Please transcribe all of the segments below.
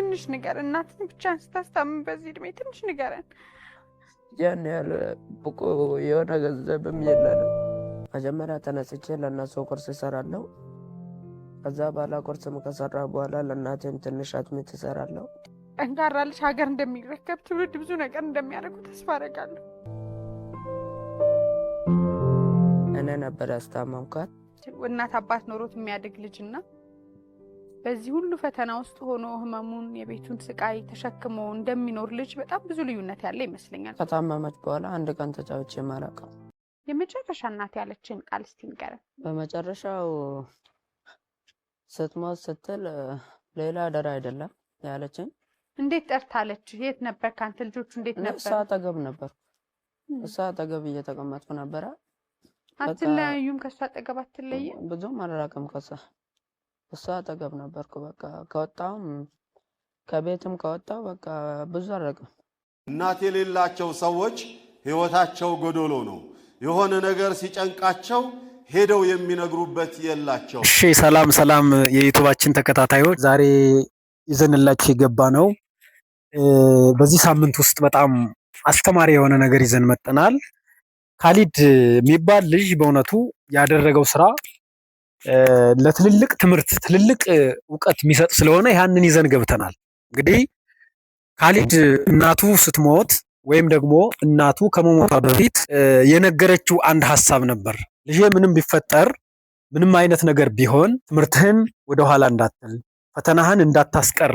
ትንሽ ነገር እናትን ብቻ ስታስታምም በዚህ እድሜ ትንሽ ንገረን። ያን ያለ ብቁ የሆነ ገንዘብም የለንም። መጀመሪያ ተነስቼ ለእነሱ ቁርስ እሰራለሁ። ከዛ በኋላ ቁርስም ከሰራ በኋላ ለእናቴም ትንሽ አጥሚት እሰራለሁ። ጠንካራ ልጅ ሀገር እንደሚረከብ ትውልድ ብዙ ነገር እንደሚያደርጉ ተስፋ አደርጋለሁ። እኔ ነበር ያስታመምኳት። እናት አባት ኖሮት የሚያድግ ልጅና በዚህ ሁሉ ፈተና ውስጥ ሆኖ ህመሙን የቤቱን ስቃይ ተሸክሞ እንደሚኖር ልጅ በጣም ብዙ ልዩነት ያለ ይመስለኛል። ከታመመች በኋላ አንድ ቀን ተጫውቼ ማላውቀው የመጨረሻ እናት ያለችን ቃል እስቲ ንገረን። በመጨረሻው ስትሞት ስትል ሌላ አደራ አይደለም ያለችን። እንዴት ጠርታለች? የት ነበር ካንተ? ልጆቹ እንዴት ነበር? እሷ አጠገብ ነበር። እሷ አጠገብ እየተቀመጥኩ ነበረ። አትለያዩም? ከእሷ አጠገብ አትለይም? ብዙም አልራቅም ከሷ። እሷ አጠገብ ነበርኩ። በቃ ከወጣሁም ከቤትም ከወጣሁ በቃ ብዙ አልራቅም። እናት የሌላቸው ሰዎች ህይወታቸው ጎዶሎ ነው። የሆነ ነገር ሲጨንቃቸው ሄደው የሚነግሩበት የላቸው። እሺ፣ ሰላም የዩቲዩባችን ተከታታዮች፣ ዛሬ ይዘንላችሁ የገባ ነው በዚህ ሳምንት ውስጥ በጣም አስተማሪ የሆነ ነገር ይዘን መጥተናል። ካሊድ የሚባል ልጅ በእውነቱ ያደረገው ስራ ለትልልቅ ትምህርት ትልልቅ እውቀት የሚሰጥ ስለሆነ ያንን ይዘን ገብተናል። እንግዲህ ካሊድ እናቱ ስትሞት ወይም ደግሞ እናቱ ከመሞቷ በፊት የነገረችው አንድ ሐሳብ ነበር። ልጄ ምንም ቢፈጠር ምንም አይነት ነገር ቢሆን ትምህርትህን ወደኋላ እንዳትል፣ ፈተናህን እንዳታስቀር፣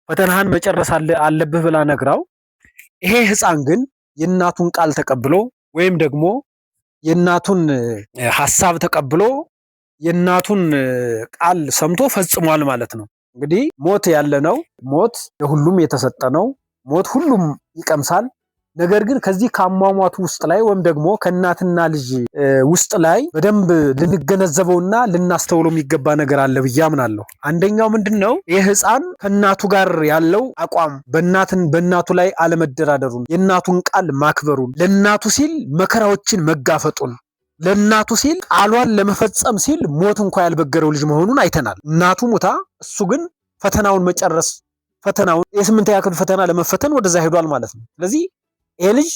ፈተናህን መጨረስ አለብህ ብላ ነግራው፣ ይሄ ህፃን ግን የእናቱን ቃል ተቀብሎ ወይም ደግሞ የእናቱን ሐሳብ ተቀብሎ የእናቱን ቃል ሰምቶ ፈጽሟል ማለት ነው። እንግዲህ ሞት ያለ ነው። ሞት ለሁሉም የተሰጠ ነው። ሞት ሁሉም ይቀምሳል። ነገር ግን ከዚህ ከአሟሟቱ ውስጥ ላይ ወይም ደግሞ ከእናትና ልጅ ውስጥ ላይ በደንብ ልንገነዘበውና ልናስተውለው የሚገባ ነገር አለ ብዬ አምናለሁ። አንደኛው ምንድነው? ይህ ህፃን ከእናቱ ጋር ያለው አቋም በእናቱ ላይ አለመደራደሩን፣ የእናቱን ቃል ማክበሩን፣ ለእናቱ ሲል መከራዎችን መጋፈጡን፣ ለእናቱ ሲል ቃሏን ለመፈጸም ሲል ሞት እንኳ ያልበገረው ልጅ መሆኑን አይተናል። እናቱ ሞታ እሱ ግን ፈተናውን መጨረስ ፈተናውን የስምንተኛ ክፍል ፈተና ለመፈተን ወደዛ ሄዷል ማለት ነው። ስለዚህ ይሄ ልጅ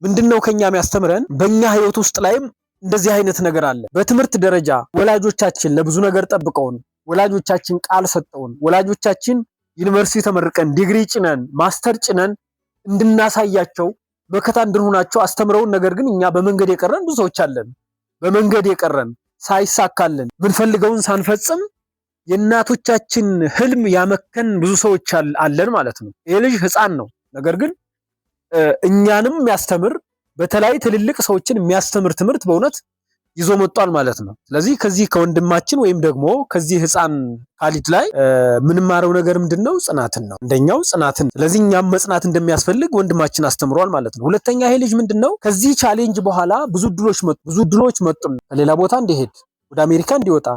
ምንድነው ከኛ የሚያስተምረን? በእኛ ህይወት ውስጥ ላይም እንደዚህ አይነት ነገር አለ። በትምህርት ደረጃ ወላጆቻችን ለብዙ ነገር ጠብቀውን፣ ወላጆቻችን ቃል ሰጠውን፣ ወላጆቻችን ዩኒቨርሲቲ ተመርቀን ዲግሪ ጭነን ማስተር ጭነን እንድናሳያቸው መከታ እንድንሆናቸው አስተምረውን፣ ነገር ግን እኛ በመንገድ የቀረን ብዙ ሰዎች አለን። በመንገድ የቀረን ሳይሳካልን ምንፈልገውን ሳንፈጽም የእናቶቻችን ህልም ያመከን ብዙ ሰዎች አለን ማለት ነው። ይሄ ልጅ ህፃን ነው፣ ነገር ግን እኛንም የሚያስተምር በተለይ ትልልቅ ሰዎችን የሚያስተምር ትምህርት በእውነት ይዞ መጥቷል ማለት ነው። ስለዚህ ከዚህ ከወንድማችን ወይም ደግሞ ከዚህ ህፃን ካሊድ ላይ ምንማረው ነገር ምንድነው? ጽናትን ነው። አንደኛው ጽናትን። ስለዚህ እኛም መጽናት እንደሚያስፈልግ ወንድማችን አስተምሯል ማለት ነው። ሁለተኛ ይሄ ልጅ ምንድነው? ከዚህ ቻሌንጅ በኋላ ብዙ ድሎች መጡ። ከሌላ ቦታ እንዲሄድ፣ ወደ አሜሪካ እንዲወጣ፣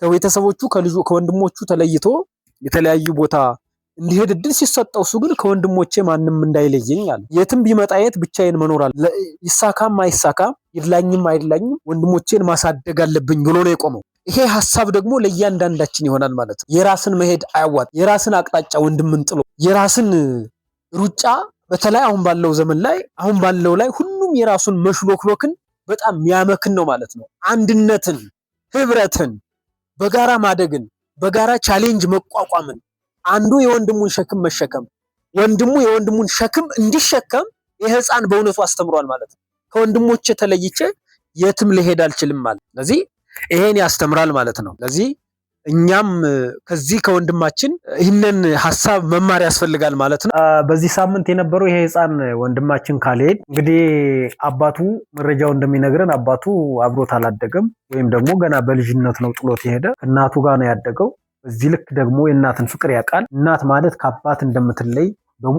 ከቤተሰቦቹ ከወንድሞቹ ተለይቶ የተለያዩ ቦታ እንዲሄድ እድል ሲሰጠው፣ እሱ ግን ከወንድሞቼ ማንም እንዳይለየኝ አለ። የትም ቢመጣ የት ብቻዬን መኖር አለ፣ ይሳካም አይሳካም ይድላኝም አይድላኝም ወንድሞቼን ማሳደግ አለብኝ ብሎ ነው የቆመው። ይሄ ሐሳብ ደግሞ ለእያንዳንዳችን ይሆናል ማለት ነው። የራስን መሄድ አያዋጥ፣ የራስን አቅጣጫ ወንድምን ጥሎ የራስን ሩጫ፣ በተለይ አሁን ባለው ዘመን ላይ አሁን ባለው ላይ ሁሉም የራሱን መሽሎክሎክን በጣም የሚያመክን ነው ማለት ነው። አንድነትን፣ ህብረትን፣ በጋራ ማደግን፣ በጋራ ቻሌንጅ መቋቋምን፣ አንዱ የወንድሙን ሸክም መሸከም፣ ወንድሙ የወንድሙን ሸክም እንዲሸከም የህፃን በእውነቱ አስተምሯል ማለት ነው። ከወንድሞቼ ተለይቼ የትም ልሄድ አልችልም ማለት። ስለዚህ ይሄን ያስተምራል ማለት ነው። ስለዚህ እኛም ከዚህ ከወንድማችን ይህንን ሐሳብ መማር ያስፈልጋል ማለት ነው። በዚህ ሳምንት የነበረው ይሄ ህፃን ወንድማችን ካሊድ እንግዲህ አባቱ መረጃው እንደሚነግረን አባቱ አብሮት አላደገም፣ ወይም ደግሞ ገና በልጅነት ነው ጥሎት የሄደ። እናቱ ጋር ነው ያደገው። በዚህ ልክ ደግሞ የእናትን ፍቅር ያውቃል። እናት ማለት ከአባት እንደምትለይ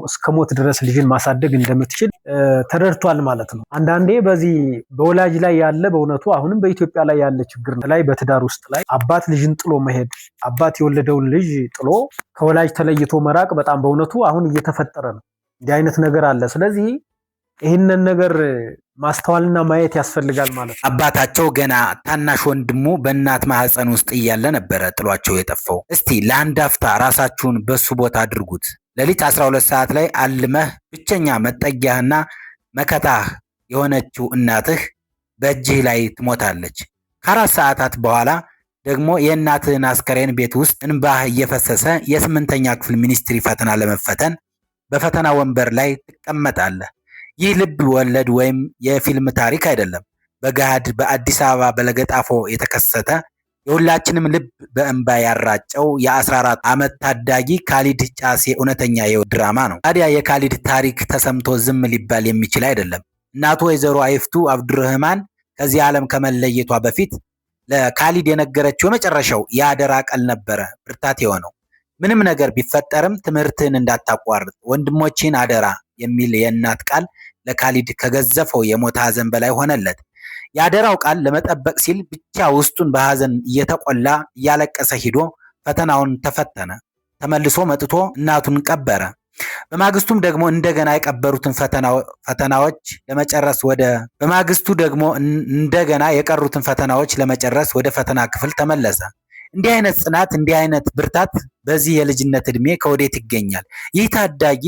እስከ ሞት ድረስ ልጅን ማሳደግ እንደምትችል ተረድቷል ማለት ነው። አንዳንዴ በዚህ በወላጅ ላይ ያለ በእውነቱ አሁንም በኢትዮጵያ ላይ ያለ ችግር ላይ በትዳር ውስጥ ላይ አባት ልጅን ጥሎ መሄድ፣ አባት የወለደውን ልጅ ጥሎ ከወላጅ ተለይቶ መራቅ በጣም በእውነቱ አሁን እየተፈጠረ ነው። እንዲህ አይነት ነገር አለ። ስለዚህ ይህንን ነገር ማስተዋልና ማየት ያስፈልጋል ማለት ነው። አባታቸው ገና ታናሽ ወንድሙ በእናት ማህፀን ውስጥ እያለ ነበረ ጥሏቸው የጠፋው። እስቲ ለአንድ አፍታ ራሳችሁን በሱ ቦታ አድርጉት። ሌሊት 12 ሰዓት ላይ አልመህ ብቸኛ መጠጊያህና መከታህ የሆነችው እናትህ በእጅህ ላይ ትሞታለች። ከ4 ሰዓታት በኋላ ደግሞ የእናትህን አስከሬን ቤት ውስጥ እንባህ እየፈሰሰ የ8ኛ ክፍል ሚኒስትሪ ፈተና ለመፈተን በፈተና ወንበር ላይ ትቀመጣለህ። ይህ ልብ ወለድ ወይም የፊልም ታሪክ አይደለም። በገሃድ በአዲስ አበባ በለገጣፎ የተከሰተ የሁላችንም ልብ በእንባ ያራጨው የ14 ዓመት ታዳጊ ካሊድ ጫሴ እውነተኛ የህይወት ድራማ ነው። ታዲያ የካሊድ ታሪክ ተሰምቶ ዝም ሊባል የሚችል አይደለም። እናቱ ወይዘሮ አይፍቱ አብዱረህማን ከዚህ ዓለም ከመለየቷ በፊት ለካሊድ የነገረችው የመጨረሻው የአደራ ቃል ነበረ ብርታት የሆነው። ምንም ነገር ቢፈጠርም ትምህርትህን እንዳታቋርጥ ወንድሞችን አደራ የሚል የእናት ቃል ለካሊድ ከገዘፈው የሞት ሐዘን በላይ ሆነለት። የአደራው ቃል ለመጠበቅ ሲል ብቻ ውስጡን በሐዘን እየተቆላ እያለቀሰ ሂዶ ፈተናውን ተፈተነ። ተመልሶ መጥቶ እናቱን ቀበረ። በማግስቱም ደግሞ እንደገና የቀበሩትን የቀሩትን ፈተናዎች ለመጨረስ ወደ ፈተና ክፍል ተመለሰ። እንዲህ አይነት ጽናት፣ እንዲህ አይነት ብርታት በዚህ የልጅነት ዕድሜ ከወዴት ይገኛል? ይህ ታዳጊ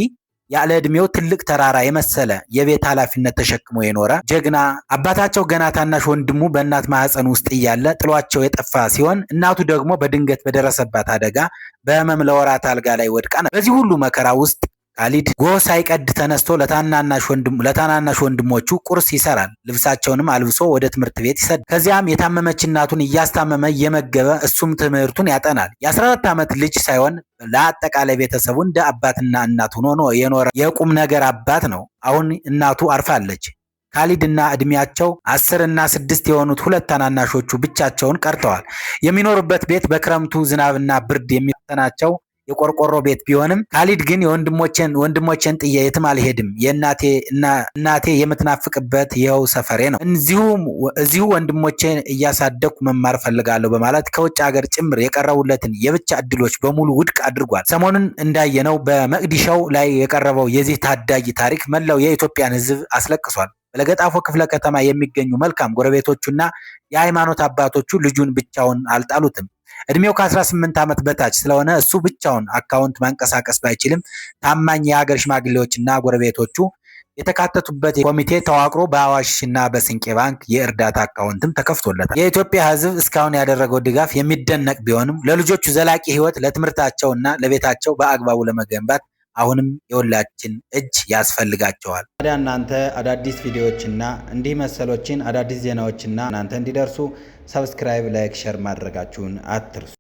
ያለ ዕድሜው ትልቅ ተራራ የመሰለ የቤት ኃላፊነት ተሸክሞ የኖረ ጀግና፣ አባታቸው ገና ታናሽ ወንድሙ በእናት ማህፀን ውስጥ እያለ ጥሏቸው የጠፋ ሲሆን እናቱ ደግሞ በድንገት በደረሰባት አደጋ በህመም ለወራት አልጋ ላይ ወድቃ ነበር። በዚህ ሁሉ መከራ ውስጥ ካሊድ ጎህ ሳይቀድ ተነስቶ ለታናናሽ ወንድሞቹ ቁርስ ይሰራል። ልብሳቸውንም አልብሶ ወደ ትምህርት ቤት ይሰዳል። ከዚያም የታመመች እናቱን እያስታመመ እየመገበ እሱም ትምህርቱን ያጠናል። የ14 ዓመት ልጅ ሳይሆን ለአጠቃላይ ቤተሰቡ እንደ አባትና እናት ሆኖ የኖረ የቁም ነገር አባት ነው። አሁን እናቱ አርፋለች። ካሊድ እና እድሜያቸው 10 እና 6 የሆኑት ሁለት ታናናሾቹ ብቻቸውን ቀርተዋል። የሚኖሩበት ቤት በክረምቱ ዝናብና ብርድ የሚፈተናቸው የቆርቆሮ ቤት ቢሆንም ካሊድ ግን ወንድሞቼን ጥዬ የትም አልሄድም፣ እናቴ የምትናፍቅበት ይኸው ሰፈሬ ነው፣ እዚሁ ወንድሞቼን እያሳደግኩ መማር ፈልጋለሁ በማለት ከውጭ ሀገር ጭምር የቀረቡለትን የብቻ እድሎች በሙሉ ውድቅ አድርጓል። ሰሞኑን እንዳየነው በመቅዲሻው ላይ የቀረበው የዚህ ታዳጊ ታሪክ መላው የኢትዮጵያን ሕዝብ አስለቅሷል። በለገጣፎ ክፍለ ከተማ የሚገኙ መልካም ጎረቤቶቹና የሃይማኖት አባቶቹ ልጁን ብቻውን አልጣሉትም። እድሜው ከ18 ዓመት በታች ስለሆነ እሱ ብቻውን አካውንት ማንቀሳቀስ ባይችልም ታማኝ የሀገር ሽማግሌዎችና ጎረቤቶቹ የተካተቱበት ኮሚቴ ተዋቅሮ በአዋሽና በስንቄ ባንክ የእርዳታ አካውንትም ተከፍቶለታል። የኢትዮጵያ ሕዝብ እስካሁን ያደረገው ድጋፍ የሚደነቅ ቢሆንም ለልጆቹ ዘላቂ ሕይወት ለትምህርታቸውና ለቤታቸው በአግባቡ ለመገንባት አሁንም የሁላችን እጅ ያስፈልጋቸዋል። ታዲያ እናንተ አዳዲስ ቪዲዮዎችና እንዲህ መሰሎችን አዳዲስ ዜናዎችና እናንተ እንዲደርሱ ሰብስክራይብ፣ ላይክ፣ ሼር ማድረጋችሁን አትርሱ።